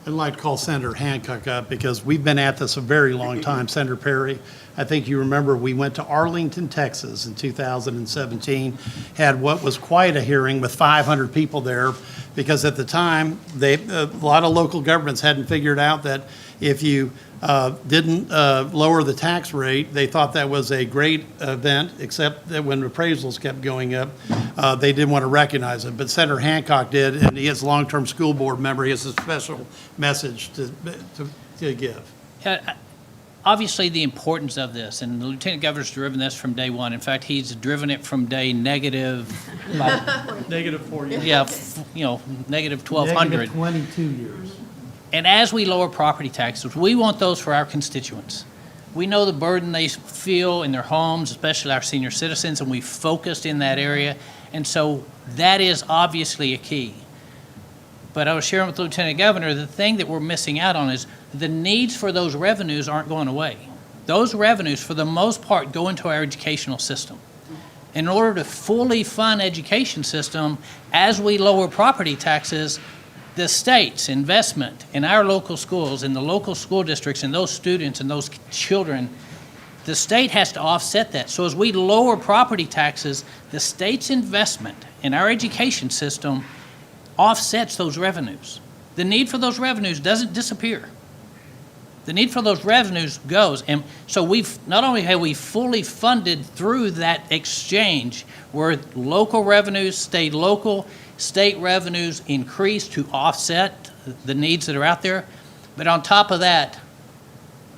I'd like to call Senator Hancock up because we've been at this a very long time. Senator Perry, I think you remember we went to Arlington, Texas in 2017, had what was quite a hearing with 500 people there because at the time, a lot of local governments hadn't figured out that if you didn't lower the tax rate, they thought that was a great event, except that when appraisals kept going up, they didn't want to recognize it. But Senator Hancock did, and he is a long-term school board member. He has a special message to give. Obviously, the importance of this, and the Lieutenant Governor's driven this from day one. In fact, he's driven it from day negative. Negative 40. Yeah, negative 1,200. Negative 22 years. And as we lower property taxes, we want those for our constituents. We know the burden they feel in their homes, especially our senior citizens, and we focused in that area. And so that is obviously a key. But I was sharing with the Lieutenant Governor, the thing that we're missing out on is the needs for those revenues aren't going away. Those revenues, for the most part, go into our educational system. In order to fully fund education system, as we lower property taxes, the state's investment in our local schools, in the local school districts, and those students and those children, the state has to offset that. So as we lower property taxes, the state's investment in our education system offsets those revenues. The need for those revenues doesn't disappear. The need for those revenues goes. And so not only have we fully funded through that exchange where local revenues stayed local, state revenues increase to offset the needs that are out there, but on top of that,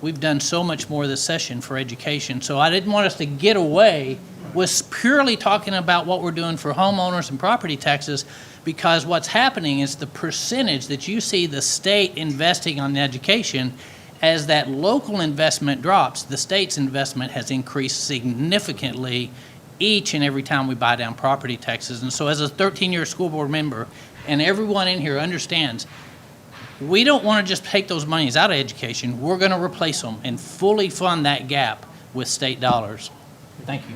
we've done so much more this session for education. So I didn't want us to get away with purely talking about what we're doing for homeowners and property taxes, because what's happening is the percentage that you see the state investing on education, as that local investment drops, the state's investment has increased significantly each and every time we buy down property taxes. And so as a 13-year school board member, and everyone in here understands, we don't want to just take those monies out of education. We're going to replace them and fully fund that gap with state dollars. Thank you.